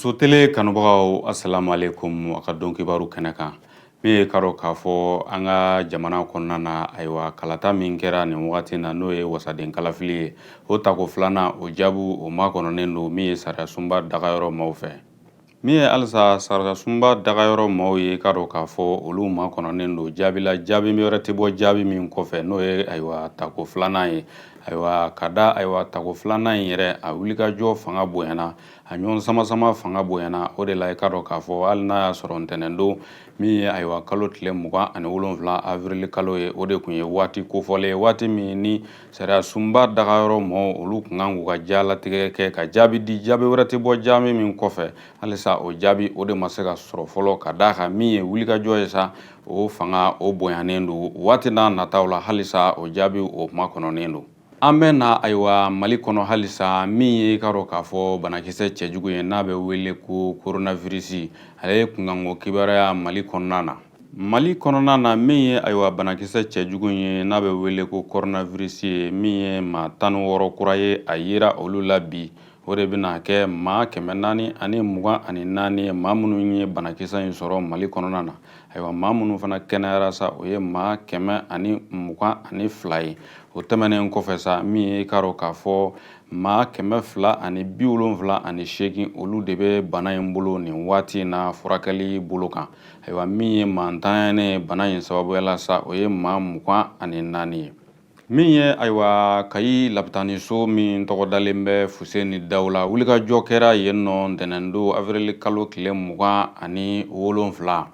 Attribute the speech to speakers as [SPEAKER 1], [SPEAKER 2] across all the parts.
[SPEAKER 1] Muso tele kanubagaw assalamu alaikum a ka dɔn kibaru kɛnɛ kan min ye karo k'a fɔ an ka jamana kɔnɔna na ayiwa kalata min kɛra nin wagati na n'o ye wasaden kalafili ye o tako filanan o jaabu o makɔnɔnen don min ye sariya sunba dagayɔrɔ maaw fɛ min ye halisa sariya sunba dagayɔrɔ maaw ye ka dɔn k'a fɔ olu makɔnɔnen don jaabila jaabi wɛrɛ tɛ bɔ jaabi min kɔfɛ n'o ye ayiwa tako filanan ye ayiwa ka da ayiwa tako filanan in yɛrɛ a wulikajɔ fanga bonyana a ɲɔgɔn sama fanga bonyana o de la i ka dɔn k'a fɔ hali n'a y'a sɔrɔ ntɛnɛn don min ye ayiwa kalo tile 27 avril kalo ye o de tun ye waati kofɔlen ye waati min ni sariya sunba dagayɔrɔ maaw olu kun kan k'u ka diɲɛlatigɛ kɛ ka jaabi di jaabi wɛrɛ tɛ bɔ jaabi min kɔfɛ halisa o jaabi o de ma se ka sɔrɔ fɔlɔ ka d'a kan min ye wulikajɔ ye sa o fanga o bonyanen don waati n'a nataw la halisa o jaabi o makɔnɔnen don an bɛ na ayiwa Mali kɔnɔ halisa min ye ka dɔn k'a fɔ banakisɛ cɛjugu ye n'a bɛ wele ko coronavirus ale ye kunkanko kibaruya Mali kɔnɔna na Mali kɔnɔna na min ye ayiwa banakisɛ cɛjugu ye n'a bɛ wele ko coronavirus ye min ye maa 16 kura ye a yera olu la bi o de bɛna kɛ maa 424 ye maa minnu ye banakisɛ in sɔrɔ Mali kɔnɔna na ayiwa maa minnu fana kɛnɛyara sa o ye maa 122 ye o tɛmɛnen kɔfɛ sa min ye ka dɔn k'a fɔ maa 278 olu de bɛ bana in bolo nin waati in na furakɛli bolo kan ayiwa min ye maa ntanyalen bana in sababuya la sa o ye maa 24 ye min ye ayiwa Kayi lapitaniso min tɔgɔ dalen bɛ Fuseni Dawula wulikajɔ kɛra yen nɔ ntɛnɛn don avril kalo tile 27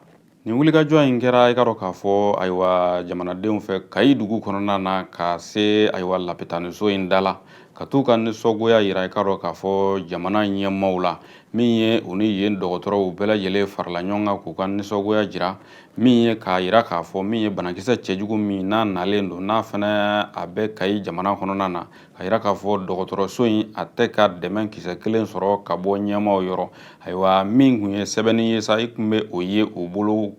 [SPEAKER 1] nin wulikajɔ in kɛra i ka dɔn k'a fɔ ayiwa jamanadenw fɛ Kayi dugu kɔnɔna na ka se ayiwa lapitaniso in da la ka t'u ka nisɔngoya yira i ka dɔn k'a fɔ jamana ɲɛmaaw la min ye u ni yen dɔgɔtɔrɔw bɛɛ lajɛlen farala ɲɔgɔn kan k'u ka nisɔngoya jira min ye k'a yira k'a fɔ min ye banakisɛ cɛjugu min n'a nalen don n'a fana a bɛ Kayi jamana kɔnɔna na ka yira k'a fɔ dɔgɔtɔrɔso in a tɛ ka dɛmɛ kisɛ kelen sɔrɔ ka bɔ ɲɛmaaw yɔrɔ ayiwa min kun ye sɛbɛnni ye sa i kun bɛ o ye u bolo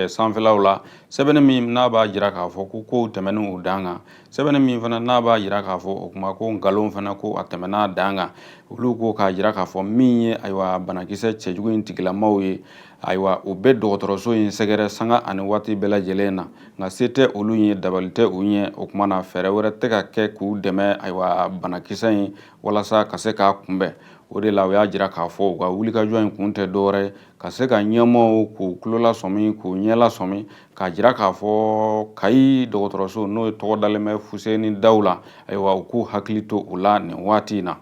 [SPEAKER 1] sanfɛlaw la sɛbɛnni min n'a b'a jira k'a fɔ ko kow tɛmɛnen u dan kan sɛbɛnni min fana n'a b'a jira k'a fɔ o kuma ko nkalon fana ko a tɛmɛna dan kan olu ko k'a jira k'a fɔ min ye ayiwa banakisɛ cɛjugu in tigilamaw ye ayiwa u bɛ dɔgɔtɔrɔso in sɛgɛrɛ sanga ani waati bɛɛ lajɛlen na nka se tɛ olu ye dabali tɛ u ɲɛ o kuma na fɛɛrɛ wɛrɛ tɛ ka kɛ k'u dɛmɛ ayiwa banakisɛ in walasa ka se k'a kunbɛn o de la u y'a jira k'a fɔ u ka wulikajɔ in kun tɛ dɔwɛrɛ ye ka se ka ɲɛmaaw k'u tulo lasɔmi k'u ɲɛ lasɔmi k'a jira k'a fɔ Kayi dɔgɔtɔrɔso n'o ye tɔgɔ dalen bɛ Fuseni Dawula ayiwa u k'u hakili to o la nin waati in na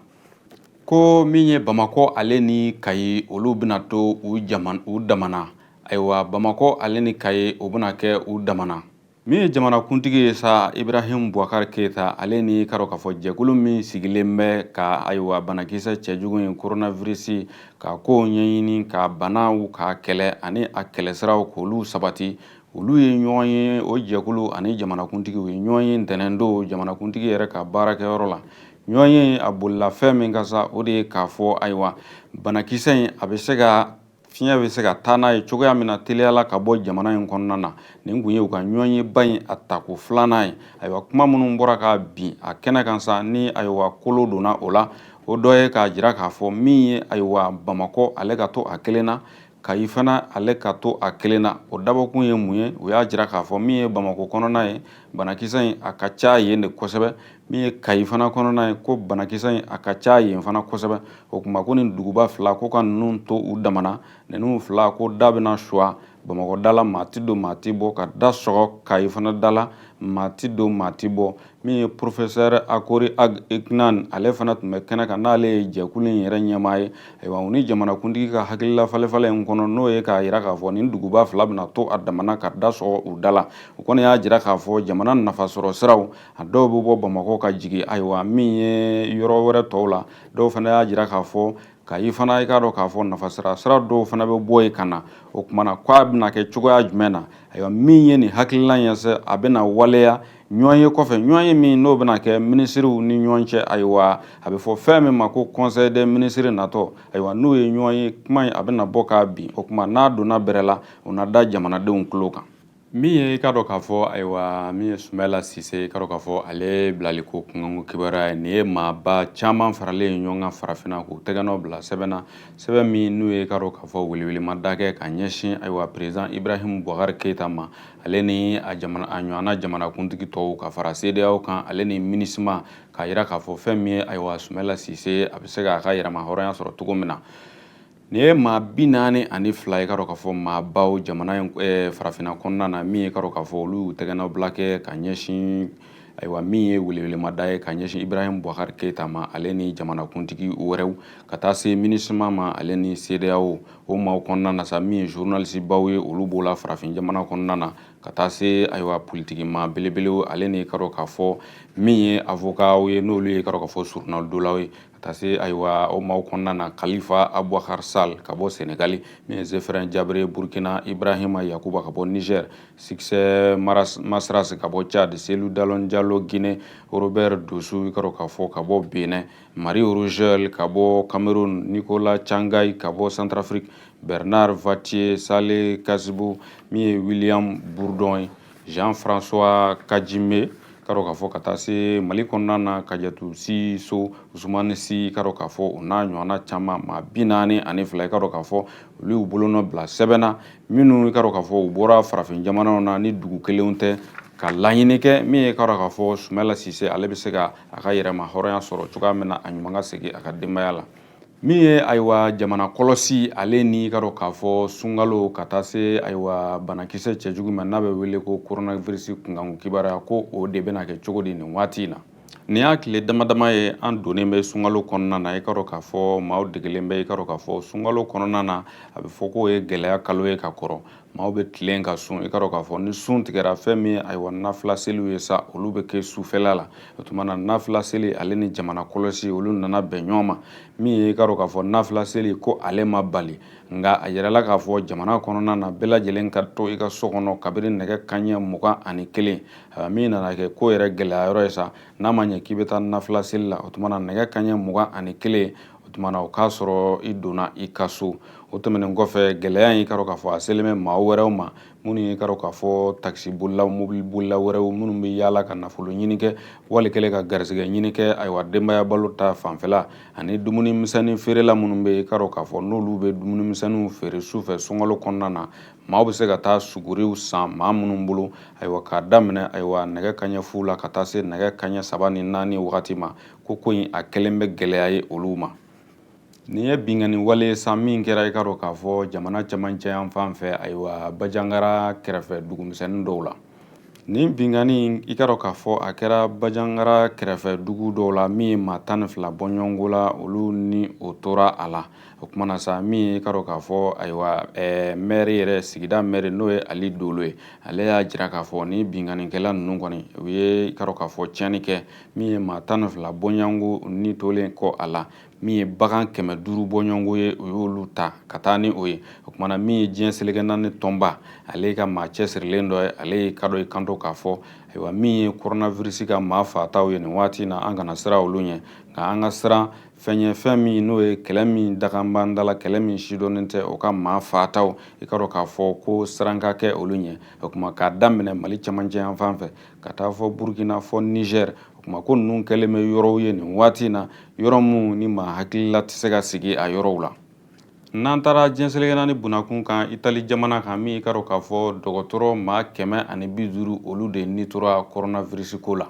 [SPEAKER 1] ko min ye Bamakɔ ale ni Kayi olu bɛna to u damana ayiwa Bamakɔ ale ni Kayi o bɛna kɛ u damana min ye jamanakuntigi ye sa Ibrahim Boubacar Keita ale ni ka dɔn k'a fɔ jɛkulu min sigilen bɛ ka ayiwa banakisɛ cɛjugu in coronavirus ka kow ɲɛɲini ka banaw ka kɛlɛ ani a kɛlɛsiraw k'olu sabati olu ye ɲɔgɔn ye o jɛkulu ani jamanakuntigi u ye ɲɔgɔn ye ntɛnɛn don jamanakuntigi yɛrɛ ka baarakɛyɔrɔ la ɲɔgɔn ye a bolila fɛn min ka sa o de ye k'a fɔ ayiwa banakisɛ in a bɛ se ka fiɲɛ bɛ se ka taa n'a ye cogoya min na teliyala ka bɔ jamana in kɔnɔna na nin kun ye u ka ɲɔgɔn ye ba in a tako filanan ye ayiwa kuma minnu bɔra ka bin a kɛnɛ kan sa ni ayiwa kolo donna o la o dɔ ye k'a jira k'a fɔ min ye ayiwa Bamakɔ ale ka to a kelen na Kayi fana ale ka to a kelen na o dabɔkun ye mun ye u y'a jira k'a fɔ min ye Bamakɔ kɔnɔna ye banakisɛ in a ka ca yen de kosɛbɛ min ye Kayi fana kɔnɔna ye ko banakisɛ in a ka ca yen fana kosɛbɛ o kuma ko nin duguba fila ko ka ninnu to u damana ninnu fila ko da bɛna suwa Bamakɔ da la maa ti don maa ti bɔ ka da sɔgɔ Kayi fana da la maa ti don maa ti bɔ min ye professeur Akori Ag Ignan ale fana tun bɛ kɛnɛ kan n'ale ye jɛkulu in yɛrɛ ɲɛmaa ye ayiwa u ni jamanakuntigi ka hakilila falefalen in kɔnɔ n'o ye k'a yira k'a fɔ nin duguba fila bɛna to a damana ka da sɔgɔ u da la o kɔni y'a jira k'a fɔ jamana nafasɔrɔ siraw a dɔw bɛ bɔ Bamakɔ ka jigin ayiwa min ye yɔrɔ wɛrɛ tɔw la dɔw fana y'a jira k'a fɔ Kayi fana i k'a dɔn k'a fɔ nafasira sira dɔw fana bɛ bɔ yen ka na o kumana k'a bɛna kɛ cogoya jumɛn na ayiwa min ye nin hakilila in ye se a bɛna waleya ɲɔgɔn ye kɔfɛ ɲɔgɔn ye min n'o bɛna kɛ minisiriw ni ɲɔgɔn cɛ ayiwa a bɛ fɔ fɛn min ma ko conseil des ministres natɔ ayiwa n'o ye ɲɔgɔn ye kuma in a bɛna bɔ k'a bin o kuma n'a donna bɛrɛ la o na da jamanadenw tulo kan min ye i ka dɔn k'a fɔ ayiwa min ye Sumayila Sise i ka dɔn k'a fɔ ale bilali ko kunkanko kibaruya ye nin ye maaba caman faralen ɲɔgɔn kan farafinna k'u tɛgɛnɔ bila sɛbɛn na sɛbɛn min n'u ye i ka dɔn k'a fɔ welewelemada kɛ ka ɲɛsin ayiwa président Ibrahim Boubacar Keita ma ale ni a ɲɔgɔnna jamanakuntigi tɔw ka fara CEDEAO kan ale ni MINUSMA k'a yira k'a fɔ fɛn min ye ayiwa Sumayila Sise a bɛ se k'a ka yɛrɛma hɔrɔnya sɔrɔ cogo min na nin ye maa 42 ye ka dɔn k'a fɔ maabaw jamana in farafinna kɔnɔna na min ye ka dɔn k'a fɔ olu y'u tɛgɛnɔ bila kɛ ka ɲɛsin ayiwa min ye welewelemada ye ka ɲɛsin Ibrahim Boubacar Keita ma ale ni jamanakuntigi wɛrɛw ka taa se MINUSMA ma ale ni CEDEAO o maaw kɔnɔna na sa min ye journaliste baw ye olu b'o la farafin jamana kɔnɔna na ka taa se ayiwa politiki maa belebelew ale ni ka dɔn k'a fɔ min ye avocat ye n'olu ye ka dɔn k'a fɔ journal-dolaw ye ka taa se ayiwa o maaw kɔnɔna na Khalifa Aboubacar Sall ka bɔ Senegali min ye Zefrin Jabere Burkina Ibrahima Yakuba ka bɔ Niger Succès Masras ka bɔ Tchad Cellou Dalein Diallo Guinée Robert Dossou i ka dɔn k'a fɔ ka bɔ Benin Marie Rougel ka bɔ Cameroun Nicolas Changai ka bɔ Centrafrique Bernard Vatier Saleh Kasibou min ye William Bourdon ye Jean-François Kadjime ka dɔn k'a fɔ ka taa se Mali kɔnɔna na Kadiatou Siso Ousmane Sy ka dɔn k'a fɔ o n'a ɲɔgɔnna caman maa 42 i ka dɔn k'a fɔ olu y'u bolonɔ bila sɛbɛn na minnu i ka dɔn k'a fɔ u bɔra farafin jamanaw na ni dugu kelenw tɛ ka laɲini kɛ min ye ka dɔn k'a fɔ Sumayila Sise ale bɛ se ka a ka yɛrɛma hɔrɔnya sɔrɔ cogoya min na a ɲuman ka segin a ka denbaya la min ye ayiwa jamana kɔlɔsi ale ni ka dɔn k'a fɔ sunkalo ka taa se ayiwa banakisɛ cɛjugu ma n'a bɛ wele ko coronavirus kunkanko kibaruya ko o de bɛna kɛ cogo di nin waati in na nin y'a tile dama dama ye an donnen bɛ sunkalo kɔnɔna na i ka dɔn k'a fɔ maaw degelen bɛ i ka dɔn k'a fɔ sunkalo kɔnɔna na a bɛ fɔ k'o ye gɛlɛya kalo ye ka kɔrɔ maaw bɛ tilen ka sun i ka dɔn k'a fɔ ni sun tigɛra fɛn min ye ayiwa nafila seliw ye sa olu bɛ kɛ sufɛla la o tuma na nafila seli ale ni jamana kɔlɔsi olu nana bɛn ɲɔgɔn ma min ye i ka dɔn k'a fɔ nafila seli ko ale ma bali nka a yɛrɛla k'a fɔ jamana kɔnɔna na bɛɛ lajɛlen ka to i ka so kɔnɔ kabini nɛgɛ kanɲɛ 21 min nana kɛ ko yɛrɛ gɛlɛya yɔrɔ ye sa n'a ma ɲɛ k'i bɛ taa nafila seli la o tuma na nɛgɛ kanɲɛ 21 o tuma na o k'a sɔrɔ i donna i ka so o tɛmɛnen kɔfɛ gɛlɛya in i ka dɔn k'a fɔ a selen bɛ maa wɛrɛw ma minnu ye i ka dɔn k'a fɔ takisi bolilaw mobili bolilaw wɛrɛw minnu bɛ yaala ka nafolo ɲini kɛ wali kɛlen ka garisɛgɛ ɲini kɛ ayiwa denbaya balo ta fanfɛla ani dumuni misɛnnin feerela minnu bɛ i ka dɔn k'a fɔ n'olu bɛ dumuni misɛnninw feere sufɛ sunkalo kɔnɔna na maaw bɛ se ka taa suguriw san maa minnu bolo ayiwa k'a daminɛ ayiwa nɛgɛ kanɲɛ 10 la ka taa se nɛgɛ kanɲɛ 3 ni 4 wagati ma ko in a kɛlen bɛ gɛlɛya ye olu ma nin ye bingani wale san min kɛra i ka dɔn k'a fɔ jamana cɛmancɛ yan fan fɛ ayiwa Bajangara kɛrɛfɛ dugumisɛnnin dɔw la nin bingani i ka dɔn k'a fɔ a kɛra Bajangara kɛrɛfɛ dugu dɔw la min ye maa 12 bɔ ɲɔgɔnko la olu ni o tora a la o kuma na sa min ye i ka dɔn k'a fɔ ayiwa maire yɛrɛ sigida maire n'o ye Ali Dolo ye ale y'a jira k'a fɔ ni binganikɛla ninnu kɔni u ye i ka dɔn k'a fɔ tiɲɛni kɛ min ye maa 12 bɔ ɲɔgɔnko ni tolen kɔ a la min ye bagan 500 bɔ ɲɔgɔnko ye o y'olu ta ka taa ni o ye o kuma na min ye diɲɛ seleke naani tɔnba ale ka maa cɛsirilen dɔ ye ale y'i ka dɔn i kanto k'a fɔ ayiwa min ye coronavirus ka maa faataw ye nin waati in na an kana siran olu ɲɛ nka an ka siran fɛn ye fɛn min n'o ye kɛlɛ min dakan b'an da la kɛlɛ min sidɔnnen tɛ o ka maa faataw i ka dɔn k'a fɔ ko siran ka kɛ olu ɲɛ o kuma k'a daminɛ Mali cɛmancɛ yan fan fɛ ka taa fɔ Burkina fɔ Niger o kuma ko ninnu kɛlen bɛ yɔrɔw ye nin waati in na yɔrɔ minnu ni maa hakilila tɛ se ka sigi a yɔrɔw la n'an taara diɲɛ seleke naani bunakun kan Itali jamana kan min i ka dɔn k'a fɔ dɔgɔtɔrɔ maa 150 olu de nitora coronavirus ko la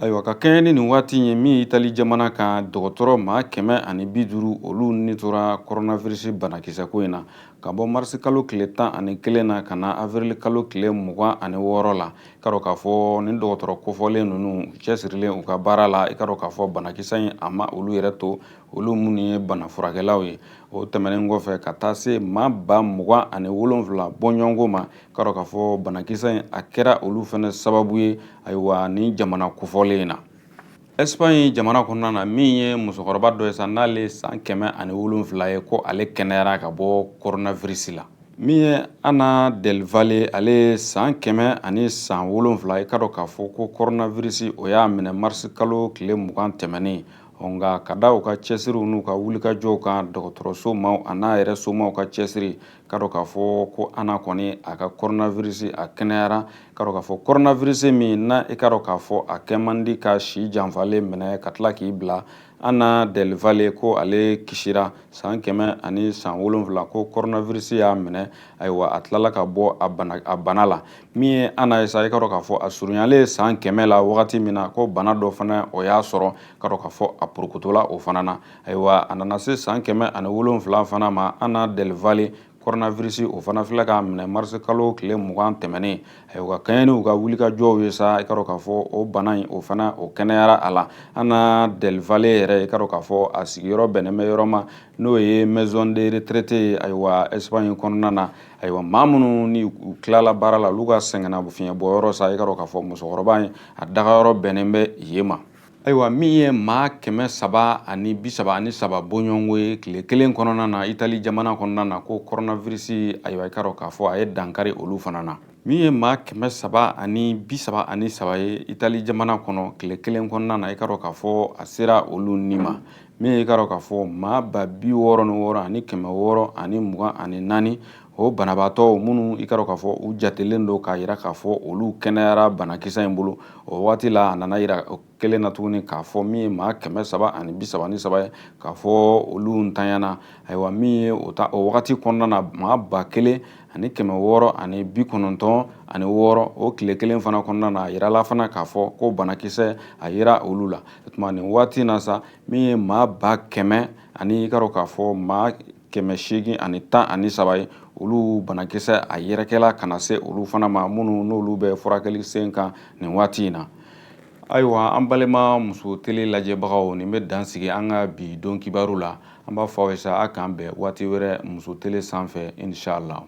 [SPEAKER 1] ayiwa ka kɛɲɛ ni nin waati ye min Itali jamana kan dɔgɔtɔrɔ maa 150 olu nitora coronavirus banakisɛ ko in na ka bɔ marisi kalo tile 11 na ka na avril kalo tile 26 la i ka dɔn k'a fɔ nin dɔgɔtɔrɔ kofɔlen ninnu cɛsirilen u ka baara la i ka dɔn k'a fɔ banakisɛ in a ma olu yɛrɛ to olu minnu ye bana furakɛlaw ye o tɛmɛnen kɔfɛ ka taa se maa 27 bɔ ɲɔgɔnko ma i ka dɔn k'a fɔ banakisɛ in a kɛra olu fɛnɛ sababu ye ayiwa nin jamana kofɔlen in na Espagne jamana kɔnɔna na min ye musokɔrɔba dɔ ye sa n'ale san 107 ye ko ale kɛnɛyara ka bɔ coronavirus la min ye Ana Del Valle ale ye san 107 i ka dɔn k'a fɔ ko coronavirus o y'a minɛ marisi kalo tile 20 tɛmɛnen nka ka da u ka cɛsiriw n'u ka wulikajɔw kan dɔgɔtɔrɔso ma a n'a yɛrɛ somaw ka cɛsiri ka dɔn k'a fɔ ko Ana kɔni a ka coronavirus a kɛnɛyara ka dɔn k'a fɔ coronavirus min na i ka dɔn k'a fɔ a kɛ man di ka si janfalen minɛ ka tila k'i bila Ana Del Valle ko ale kisira san 107 ko coronavirus y'a minɛ ayiwa a tilala ka bɔ a bana la min ye Ana ye sa i ka dɔn k'a fɔ a surunyalen san 100 la wagati min na ko bana dɔ fana o y'a sɔrɔ ka dɔn k'a fɔ a purukutola o fana na ayiwa a nana se san 107 fana ma Ana Del Valle coronavirus o fana filɛ k'a minɛ mars kalo tile 20 tɛmɛnen ayiwa kaɲɛ n'u ka wulikajɔw ye sa i ka dɔn k'a fɔ o bana in o fana o kɛnɛyara a la Ana Del Valle yɛrɛ i ka dɔn k'a fɔ a sigiyɔrɔ bɛnnen bɛ yɔrɔ ma n'o ye maison de retraite ye ayiwa Espagne kɔnɔna na ayiwa maa minnu ni u tilala baara la olu ka sɛgɛnna fiɲɛ bɔyɔrɔ sa i ka dɔn k'a fɔ musokɔrɔba in a dagayɔrɔ bɛnnen bɛ yen ma ayiwa min ye maa 333 bɔɲɔgɔnko ye tile kelen kɔnɔna na Itali jamana kɔnɔna na ko coronavirus ayiwa i ka dɔn k'a fɔ a ye dankari olu fana na min ye maa 333 ye Itali jamana kɔnɔ tile kelen kɔnɔna na i ka dɔn k'a fɔ a sera olu ni ma min ye i ka dɔn k'a fɔ maa 66 ani 624 o banabaatɔ minnu i ka dɔn k'a fɔ u jatelen don k'a yira k'a fɔ olu kɛnɛyara banakisɛ in bolo o waati la a nana yira o kelen na tuguni k'a fɔ min ye maa 333 ye k'a fɔ olu ntanyana ayiwa min ye o wagati kɔnɔna na maa 1696 o tile kelen fana kɔnɔna na a yirala fana k'a fɔ ko banakisɛ a yira olu la tuma nin waati na sa min ye maa 100 ani i ka dɔn k'a fɔ maa 813 ye olu banakisɛ a yɛrɛkɛla ka na se olu fana ma minnu n'olu bɛ furakɛli sen kan nin waati in na ayiwa an balima muso tele lajɛbagaw nin bɛ dan sigi an ka bi don kibaru la an b'a fɔ aw ye sa a k'an bɛn waati wɛrɛ muso tele sanfɛ inshallah